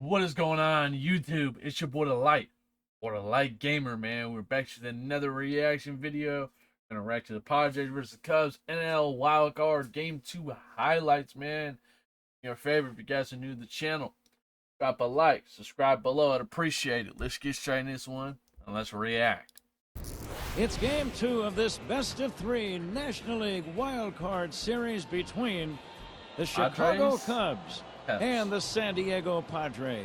What is going on, YouTube? It's your boy the Light, or the Light Gamer, man. We're back to another reaction video. Gonna react to the Padres versus Cubs NL Wild Card Game 2 highlights, man. Your favorite. If you guys are new to the channel, drop a like, subscribe below. I'd appreciate it. Let's get straight in this one and let's react. It's game 2 of this best-of-3 National League Wild Card Series between the Chicago Padres? Cubs Yes. and the San Diego Padres.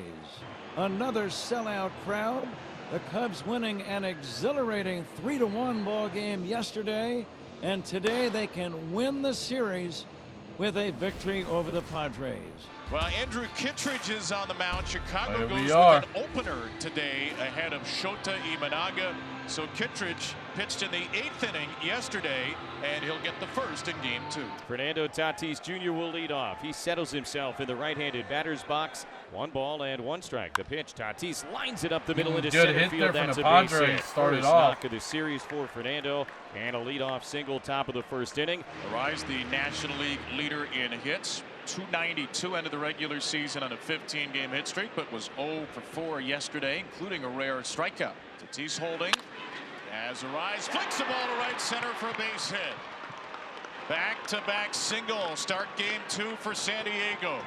Another sellout crowd. The Cubs winning an exhilarating 3-1 ball game yesterday, and today they can win the series with a victory over the Padres. Well, Andrew Kittredge is on the mound. Chicago There we goes are. with an opener today ahead of Shota Imanaga. So Kittredge pitched in the 8th inning yesterday, and he'll get the first in game 2. Fernando Tatis Jr. will lead off. He settles himself in the right-handed batter's box. 1 ball and 1 strike. The pitch. Tatis lines it up the middle into Good center hit there field. from That's the a base Padres. hit. Started First off. knock of the series for Fernando, and a leadoff single top of the first inning. Arise, the National League leader in hits. 292 end of the regular season on a 15-game hit streak, but was 0 for 4 yesterday, including a rare strikeout. Tatis holding. As Arise flicks the ball to right center for a base hit. Back-to-back single. Start game 2 for San Diego.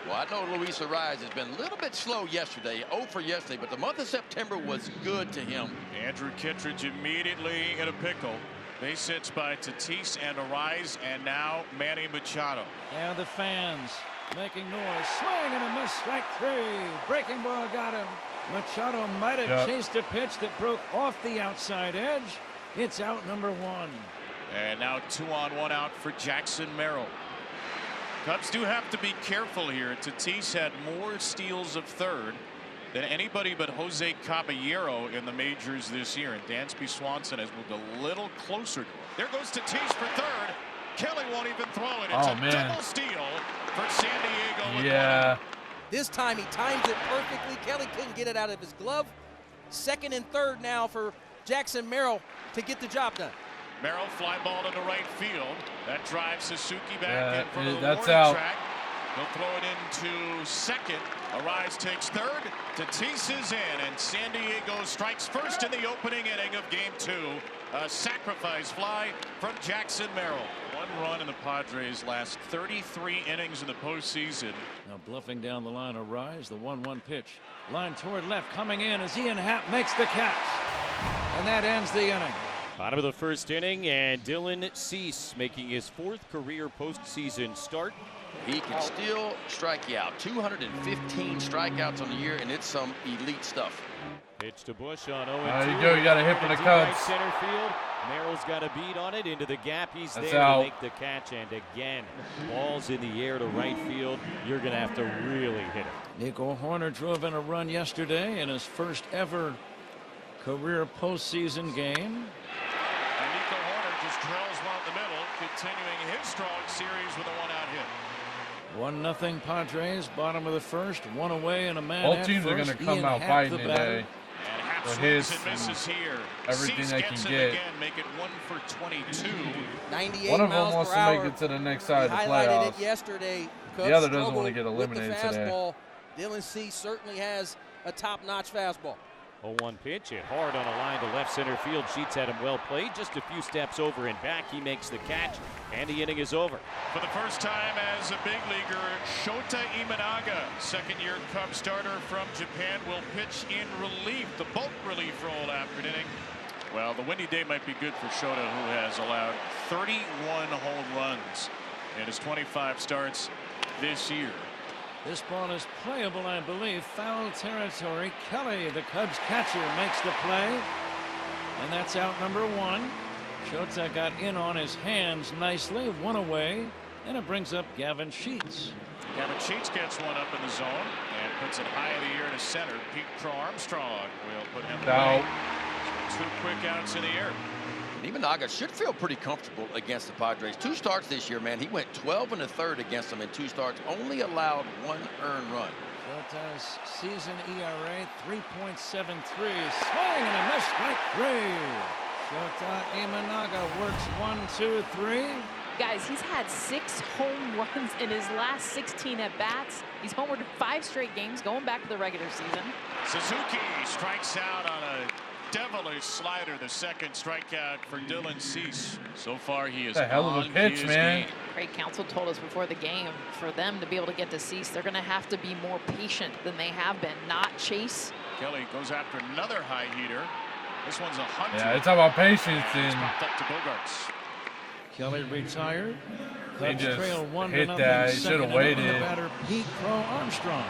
Well, I know Luis Ariz has been a little bit slow yesterday, 0 for yesterday, but the month of September was good to him. Andrew Kittredge immediately in a pickle. Base hits by Tatis and Arise, and now Manny Machado. And the fans making noise. Swing and a miss. Strike 3. Breaking ball got him. Machado might have chased a pitch that broke off the outside edge. It's out number 1. And now 2 on 1 out for Jackson Merrill. Cubs do have to be careful here. Tatis had more steals of third than anybody but Jose Caballero in the majors this year. And Dansby Swanson has moved a little closer to him. There goes Tatis for third. Kelly won't even throw it. It's a double steal for San Diego. Yeah. This time he times it perfectly. Kelly couldn't get it out of his glove. Second and third now for Jackson Merrill to get the job done. Merrill fly ball into right field. That drives Suzuki back in from the that's warning out. track. He'll throw it into second. Arise takes third. Tatis is in, and San Diego strikes first in the opening inning of game 2. A sacrifice fly from Jackson Merrill. 1 run in the Padres' last 33 innings in the postseason. Now bluffing down the line, Arise, the 1-1 pitch. Line toward left, coming in as Ian Happ makes the catch. And that ends the inning. Bottom of the first inning, and Dylan Cease making his 4th career postseason start. He can still strike you out. 215 strikeouts on the year, and it's some elite stuff. Pitch to Bush on 0-2. There you go. You got a hit for the Cubs. Right center field. Merrill's got a beat on it into the gap. He's That's there out. to make the catch, and again, ball's in the air to right field. You're going to have to really hit it. Nico Horner drove in a run yesterday in his first ever career postseason game. And Nico Horner just drills one in the middle, continuing his strong series with a 1-out hit. 1-0 Padres, bottom of the first, 1 away and a man Both at teams are first. going to come Ian out Happ, fighting the batter. today. And Happ For swings his and misses here. everything Cease they gets can him get. again, make it 1 for 22. 98 One of them miles wants per to hour. make it to the next side of the He highlighted playoffs. it yesterday. The Cubs other doesn't struggled want to get with eliminated the today. fastball. Dylan Cease certainly has a top-notch fastball. 0-1 pitch, hit hard on a line to left center field. Sheets had him well played. Just a few steps over and back. He makes the catch, and the inning is over. For the first time as a big leaguer, Shota Imanaga, second-year Cub starter from Japan, will pitch in relief, the bulk relief role after an inning. Well, the windy day might be good for Shota, who has allowed 31 home runs in his 25 starts this year. This ball is playable, I believe. Foul territory. Kelly, the Cubs catcher, makes the play. And that's out number 1. Shota got in on his hands nicely. 1 away. And it brings up Gavin Sheets. Gavin Sheets gets one up in the zone and puts it high in the air to center. Pete Crow Armstrong will put him away. So 2 quick outs in the air. Imanaga should feel pretty comfortable against the Padres. 2 starts this year, man. He went 12 1/3 against them in 2 starts. Only allowed 1 earned run. Shota's season ERA 3.73. Swing and a miss. Strike 3. Shota Imanaga works 1, 2, 3. Guys, he's had 6 home runs in his last 16 at-bats. He's homered 5 straight games going back to the regular season. Suzuki strikes out on a devilish slider, the second strikeout for Dylan Cease. So far, he is a hell of a pitch, man. game. Craig Counsell told us before the game, for them to be able to get to Cease, they're going to have to be more patient than they have been, not chase. Kelly goes after another high heater. This one's a hunter. Yeah, it's all about patience and and popped up to Bogarts. Kelly retired. he Cubs just trail 1-0. hit that. He should Second have inning, waited. The batter, Pete Crow Armstrong.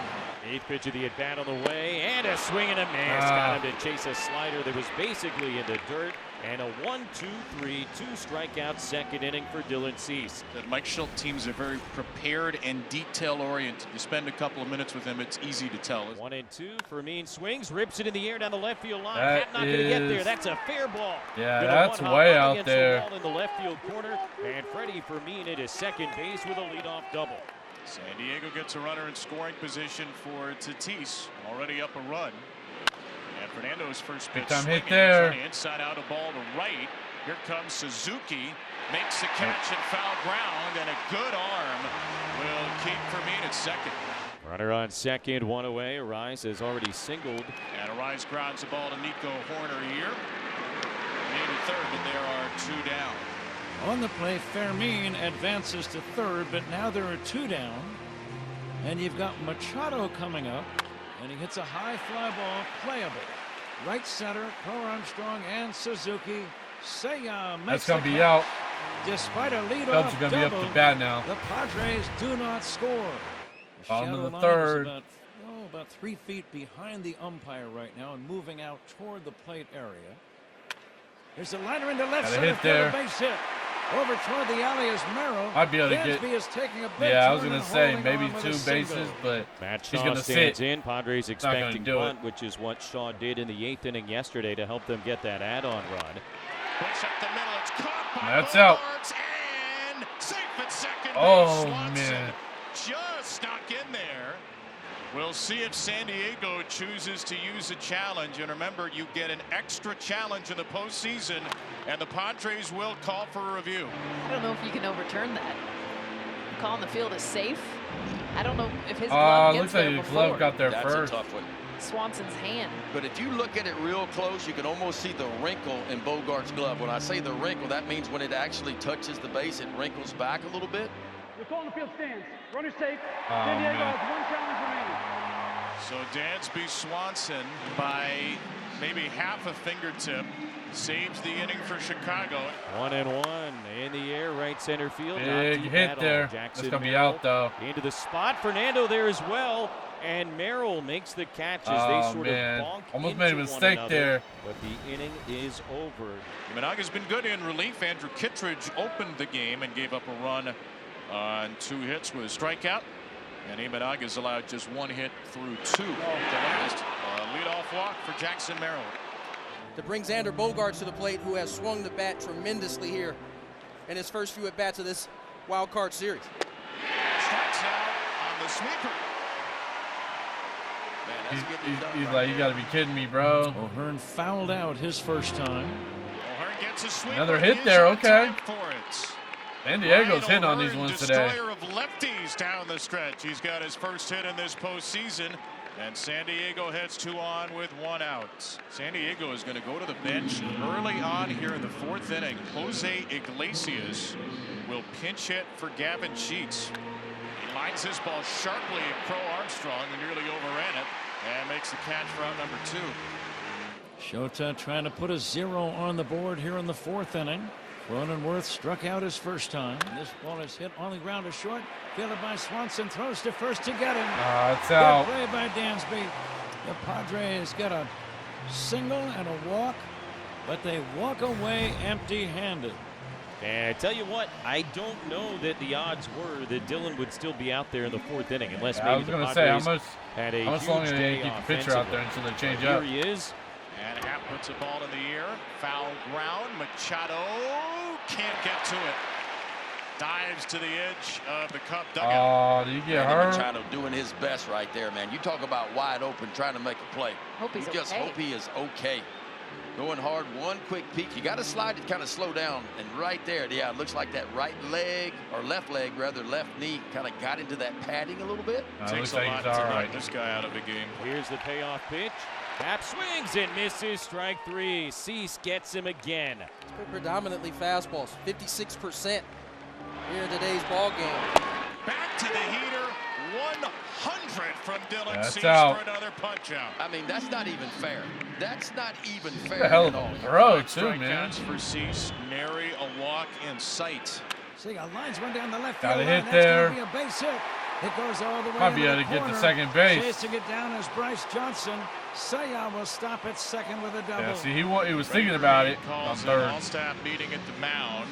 8th pitch of the at-bat on the way, and a swing and a miss. Got him to chase a slider that was basically in the dirt. And a 1-2-3, 2 strikeout second inning for Dylan Cease. The Mike Schilt teams are very prepared and detail-oriented. You spend a couple of minutes with him, it's easy to tell. 1-2. Fermin swings, rips it in the air down the left field line. That Hat not going to get there. is- That's a fair ball. Yeah, Gonna that's one-hop way up out against the there. wall in the left field corner, and Freddie Fermin at his second base with a leadoff double. San Diego gets a runner in scoring position for Tatis, already up a run. And Fernando's first pitch Big time hit swinging. there. On the inside out, a ball to right. Here comes Suzuki, makes the catch and foul ground, and a good arm will keep Fermin at second. Runner on second, 1 away. Arise has already singled. And Arise grounds the ball to Nico Horner here. Made a third, but there are 2 down. On the play, Fermin advances to third, but now there are 2 down. And you've got Machado coming up, and he hits a high fly ball, playable. Right center, Crow Armstrong and Suzuki. Seiya makes That's going to the be catch. out. Despite a leadoff Cubs are going to be up double, to bat now. the Padres do not score. The On to shadow the line is third. about 3 feet behind the umpire right now and moving out toward the plate area. There's a liner into left Got a center hit field, there. a base hit. Over toward the alley is Merrill. I'd be able to get. Dansby is taking a big Yeah, I was turn going to and say holding maybe on with 2 a single. bases, but Matt he's Shaw going to stands sit. in. Padres not gonna expecting do bunt, which is what Shaw did in the 8th inning yesterday to help them get that add-on run. Push up the middle, it's caught by That's out. Bogarts, and safe at second base. Oh, Swanson man. just snuck in there. We'll see if San Diego chooses to use a challenge. And remember, you get an extra challenge in the postseason, and the Padres will call for a review. I don't know if you can overturn that. The call on the field is safe. I don't know if his glove gets Looks like there your before. glove got there That's first. a tough one. Swanson's hand. But if you look at it real close, you can almost see the wrinkle in Bogart's glove. When I say the wrinkle, that means when it actually touches the base, it wrinkles back a little bit. The call on the field stands. Runner safe. Oh, San Diego man. has 1 challenge remaining. So Dansby Swanson, by maybe half a fingertip, saves the inning for Chicago. 1-1 in the air, right center field. Not Big deep hit at all. there. That's Jackson going to be Merrill out, though. into the spot. Fernando there as well. And Merrill makes the catch as Oh, they sort man. of bonk Almost into made a one mistake another, there. But the inning is over. Managa's been good in relief. Andrew Kittredge opened the game and gave up a run on 2 hits with a strikeout. And Imanaga's allowed just 1 hit through 2. The last leadoff walk for Jackson Merrill. To bring Xander Bogaerts to the plate, who has swung the bat tremendously here in his first few at-bats of this wild card series. Strikes out on the sweeper. Man, that's getting it done He's right like, you there. got to be kidding me, bro. O'Hearn fouled out his first time. O'Hearn gets a sweeper. Another hit He's there, on okay. time for it. San Diego's Ryan hitting on these O'Hearn, ones today. destroyer of lefties down the stretch. He's got his first hit in this postseason. And San Diego heads 2 on with 1 out. San Diego is going to go to the bench early on here in the 4th inning. Jose Iglesias will pinch hit for Gavin Sheets. He lines his ball sharply at Crow Armstrong, who nearly overran it, and makes the catch for out number 2. Shota trying to put a 0 on the board here in the 4th inning. Cronenworth struck out his first time. This ball is hit on the ground to short. Fielded by Swanson, throws to first to get him. It's Good out. play by Dansby. The Padres get a single and a walk, but they walk away empty-handed. And I tell you what, I don't know that the odds were that Dylan would still be out there in the 4th inning, unless I maybe was the going to Padres say, had a how much huge longer do they day keep the pitcher out there offensively. until they change Here up? he is. And Happ puts a ball in the air. Foul ground. Machado can't get to it. Dives to the edge of the Cub dugout. Oh, did you get Manny hurt? Machado doing his best right there, man. You talk about wide open, trying to make a play. Hope he's you just okay. hope he is okay. Going hard, one quick peek. You got to slide to kind of slow down. And right there, yeah, it looks like that right leg, or left leg, rather, left knee kind of got into that padding a little bit. Takes a lot to knock this guy out of the game. Here's the payoff pitch. Happ swings and misses. Strike three. Cease gets him again. It's predominantly fastballs, 56% here in today's ball game. Back to the heater, 100 from Dylan Cease out. for another punch out. I mean, that's not even fair. That's not even fair. The hell at of all. a throw, too, man. Strikeouts for Cease, nary a walk in sight. See, a lines one down the left Gotta field hit line. there. That's going to be a base hit. It goes all the way Might be into able the to get to corner. second base. Chasing it down is Bryce Johnson. Saya will stop at second with a double. Yeah, see, he was thinking about it on Calls an third. all-staff meeting at the mound.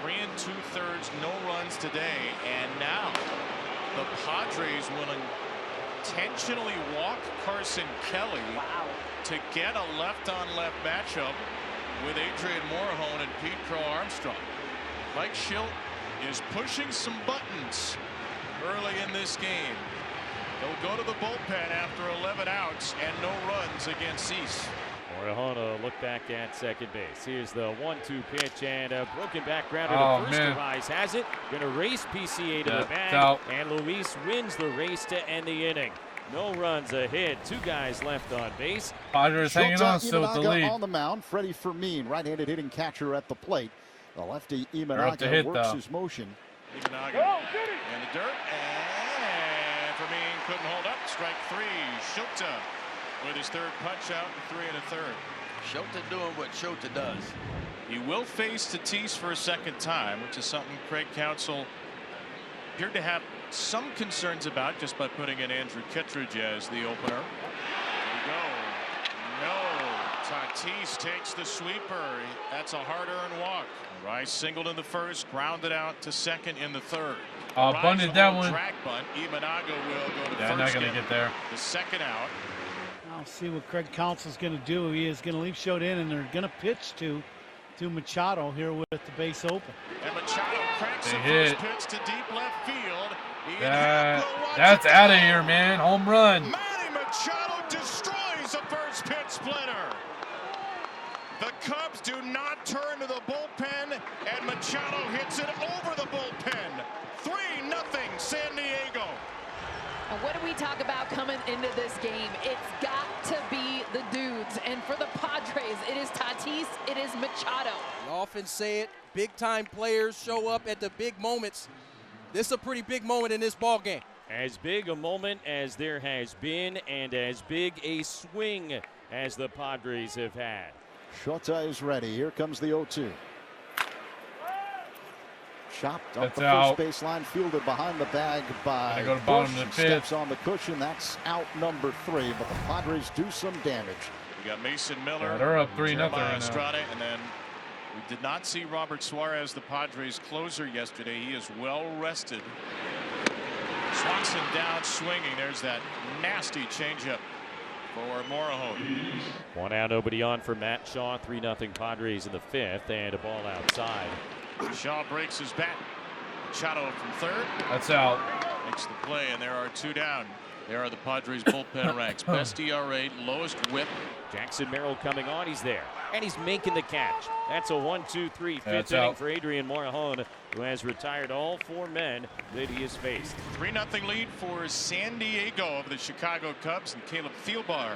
3 2/3, no runs today, and now the Padres will intentionally walk Carson Kelly to get a left-on-left matchup with Adrian Morejon and Pete Crow Armstrong. Mike Schilt is pushing some buttons early in this game. They'll go to the bullpen after 11 outs and no runs against Cease. Morejon look back at second base. Here's the 1-2 pitch and a broken back grounder Oh, to first. man. Arise has it. Going to race PCA to Yeah, the bag. it's out. And Luis wins the race to end the inning. No runs, a hit. Two guys left on base. Padres hanging on still with the lead. On the mound, Freddie Fermin, right-handed hitting catcher at the plate. The lefty They're up to hit, Imanaga works though. his motion. Imanaga in the dirt, and Fermin couldn't hold up. Strike three. Shota with his third punch out, 3 1/3. Shota doing what Shota does. He will face Tatis for a second time, which is something Craig Counsell appeared to have some concerns about just by putting in Andrew Kittredge as the opener. Here we go. No. Tatis takes the sweeper. That's a hard-earned walk. Rice singled in the first, grounded out to second in the third. Bunted that one. Drag bunt. Imanaga will go to Yeah, first. not gonna get there. The second out. I'll see what Craig Counsell's going to do. He is going to leave Showed in, and they're going to pitch to Machado here with the base open. And Machado cracks the hit. first pitch to deep left field. That's out of here, man. Home run. Manny Machado destroys a first pitch splitter. The Cubs do not turn to the bullpen, and Machado hits it over the bullpen. 3-0 San Diego. And what do we talk about coming into this game? It's got to be the dudes. And for the Padres, it is Tatis, it is Machado. We often say it, big-time players show up at the big moments. This is a pretty big moment in this ball game. As big a moment as there has been, and as big a swing as the Padres have had. Shota is ready. Here comes the 0-2. Chopped up That's the out. first baseline, fielded behind the bag by Go to bottom Bush. of the Steps fifth. on the cushion. That's out number 3, but the Padres do some damage. We got Mason Miller. Yeah, they're up 3-0 Jeremiah right now. Estrada, and then we did not see Robert Suarez, the Padres closer, yesterday. He is well rested. Swanson down swinging. There's that nasty changeup for Morejon. 1 out, nobody on for Matt Shaw. 3-0 Padres in the fifth, and a ball outside. Shaw breaks his bat. Machado from third. That's out. Makes the play, and there are 2 down. There are the Padres bullpen ranks. Best ERA, lowest whip. Jackson Merrill coming on. He's there, and he's making the catch. That's a 1-2-3 fifth That's inning out. for Adrian Morejon, who has retired all 4 men that he has faced. 3-0 lead for San Diego of the Chicago Cubs, and Caleb Thielbar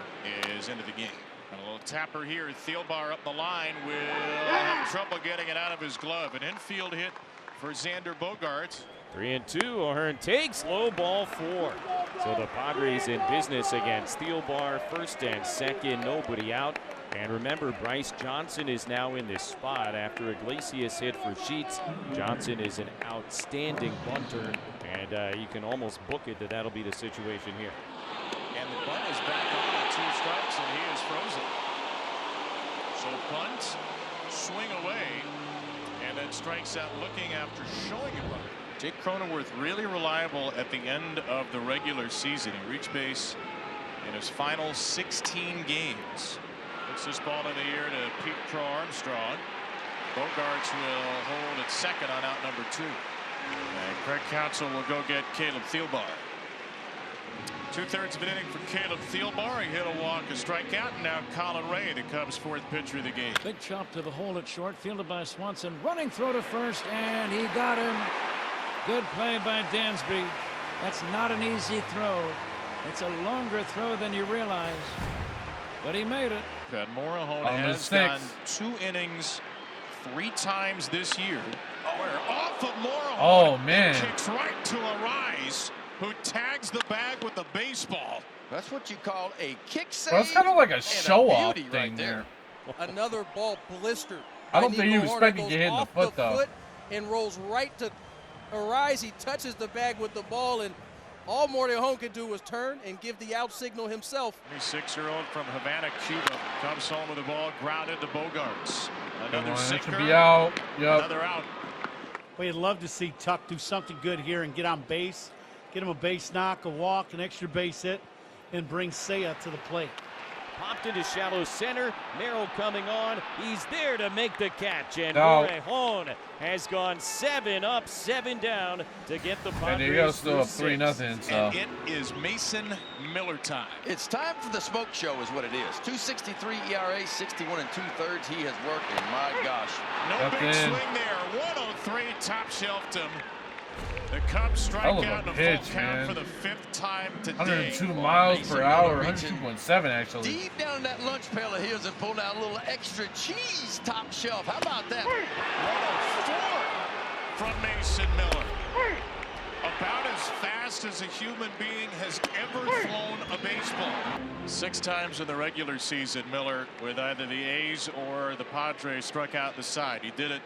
is into the game. And a little tapper here. Thielbar up the line will have trouble getting it out of his glove. An infield hit for Xander Bogaerts. 3-2. O'Hearn takes low ball 4. So the Padres in business against Thielbar. First and second, nobody out. And remember, Bryce Johnson is now in this spot after Iglesias hit for Sheets. Johnson is an outstanding bunter, and you can almost book it that that'll be the situation here. And the bunt is back on 2 strikes, and he is frozen. So bunt, swing away, and then strikes out looking after showing a bunt. Jake Cronenworth really reliable at the end of the regular season. He reached base in his final 16 games. Puts this ball in the air to Pete Crow Armstrong. Bogaerts will hold at second on out number 2. And Craig Counsell will go get Caleb Thielbar. 2/3 of an inning for Caleb Thielbar. He hit a walk, a strikeout, and now Colin Ray, the Cubs' 4th pitcher of the game. Big chop to the hole at short, fielded by Swanson. Running throw to first, and he got him. Good play by Dansby. That's not an easy throw. It's a longer throw than you realize, but he made it. Morejon has gone 2 innings 3 times this year. Off of Morejon. Oh, man. Kicks right to Arise, who tags the bag with the baseball. That's what you call a kick save. Well, it's kind of like a and show-off beauty thing right there. Another ball blistered. I don't think he was Nico Horner expecting to goes hit in the off foot, though. And rolls right to Arise. He touches the bag with the ball, and all Morejon could do was turn and give the out signal himself. 26-year-old from Havana, Cuba, comes home with the ball grounded to Bogarts. Another sinker. Should be out. Yep. Another out. Well, you'd love to see Tuck do something good here and get on base, get him a base knock, a walk, an extra base hit, and bring Seiya to the plate. Popped into shallow center. Merrill coming on. He's there to make the catch. And No. Morejon has gone 7 up, 7 down to get the Padres. And there you go, still up through 3-0. So. And it is Mason Miller time. It's time for the smoke show is what it is. 2.63 ERA, 61 2/3. He has worked, and my gosh. No Up big in. swing there. 103 top shelved him. The Cubs strike Hell of a out in a pitch, full count man. for the 5th time today. 102 miles per hour, Mason Miller 102.7 actually. Deep down in that lunch pail of his and pulled out a little extra cheese top shelf. How about that? 104 from Mason Miller. About as fast as a human being has ever thrown a baseball. 6 times in the regular season, Miller, with either the A's or the Padres, struck out the side. He did it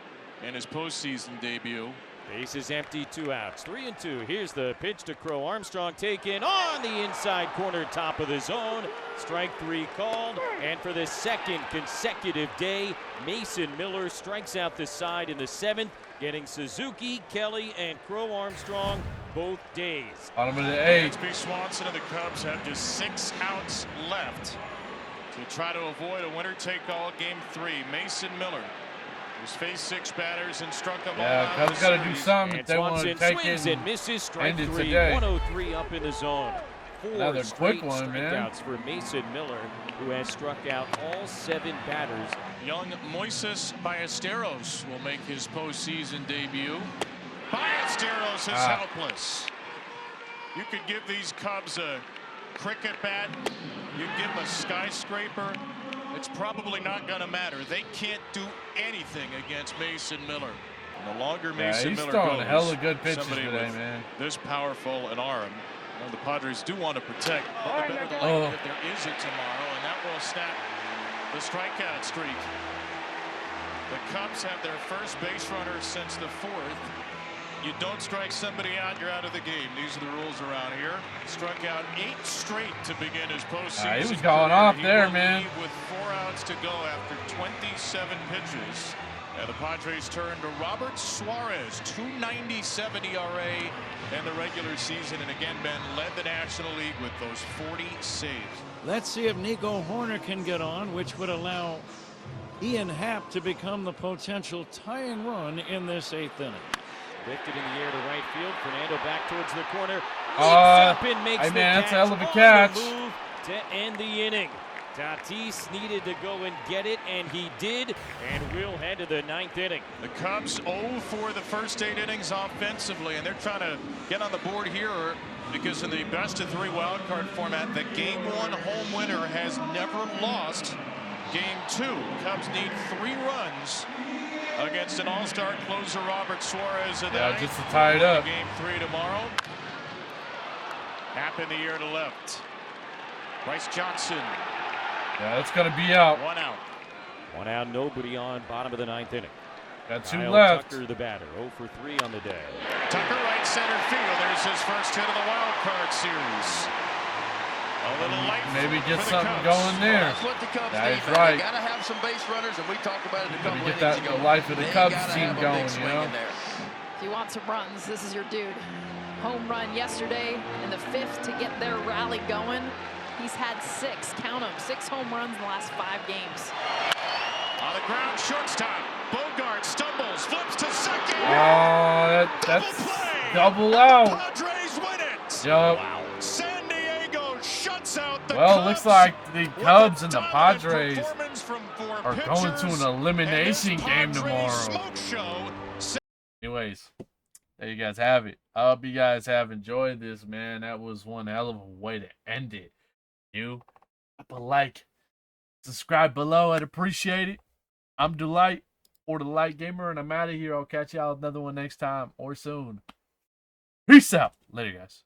in his postseason debut. Base is empty, 2 outs, 3-2. Here's the pitch to Crow Armstrong, taken on the inside corner, top of the zone. Strike 3 called, and for the 2nd consecutive day, Mason Miller strikes out the side in the 7th, getting Suzuki, Kelly, and Crow Armstrong both days. Bottom of the 8th. Dansby Swanson and the Cubs have just 6 outs left to try to avoid a winner-take-all game 3. Mason Miller has faced 6 batters and struck them all out. Cubs got to do something if And they want to Swanson take swings it and misses, strike end it 3, today. 103 up in the zone. 4 Another straight quick one, man. strikeouts for Mason Miller, who has struck out all 7 batters. Young Moises Ballesteros will make his postseason debut. Ballesteros is helpless. You could give these Cubs a cricket bat. You give them a skyscraper. It's probably not going to matter. They can't do anything against Mason Miller. And the longer Mason he's Miller throwing goes, hella good pitches somebody today, with man. this powerful an arm, the Padres do want to protect. But the better the Oh. likelihood there is it tomorrow, and that will snap the strikeout streak. The Cubs have their first base runner since the 4th. You don't strike somebody out, you're out of the game. These are the rules around here. Struck out 8 straight to begin his postseason. He was going off He there, will man. lead with 4 outs to go after 27 pitches. And the Padres turn to Robert Suarez, 2.97 ERA in the regular season, and again, Ben led the National League with those 40 saves. Let's see if Nico Horner can get on, which would allow Ian Happ to become the potential tying run in this 8th inning. Lifted in the air to right field. Fernando back towards the corner. Leaps Uh, up and makes hey, the man, that's catch a hell of a on catch. the move to end the inning. Tatis needed to go and get it, and he did, and we'll head to the 9th inning. The Cubs 0 for the first 8 innings offensively, and they're trying to get on the board here because in the best-of-3 wild card format, the Game 1 home winner has never lost Game 2. Cubs need 3 runs against an all-star closer, Robert Suarez. Just to tie it up. Game 3 tomorrow. Happ in the air to left. Bryce Johnson. Yeah, that's going to be out. 1 out. 1 out, nobody on, bottom of the 9th inning. Got 2 Kyle left. Tucker, the batter, 0 for 3 on the day. Tucker, right center field. There's his first hit of the wild card series. A little light. Maybe get for the something Cubs. going there. That's what the Cubs That need, is man. right. They got to have some base runners, and we talked about it a couple get innings that ago. the life of the They Cubs gotta team have a going, big swing you know? in there. If you want some runs, this is your dude. Home run yesterday in the 5th to get their rally going. He's had 6, count them, 6 home runs in the last 5 games. On the ground, shortstop. Bogart stumbles, flips to second. Oh, that's play. double out. Padres win it. Yup. San Diego Well, it looks like the Cubs and the Padres are going to an elimination game tomorrow. Anyways, there you guys have it. I hope you guys have enjoyed this, man. That was one hell of a way to end it. You, drop a like, subscribe below. I'd appreciate it. I'm Delight, or the Light Gamer, and I'm out of here. I'll catch y'all another one next time or soon. Peace out. Later, guys.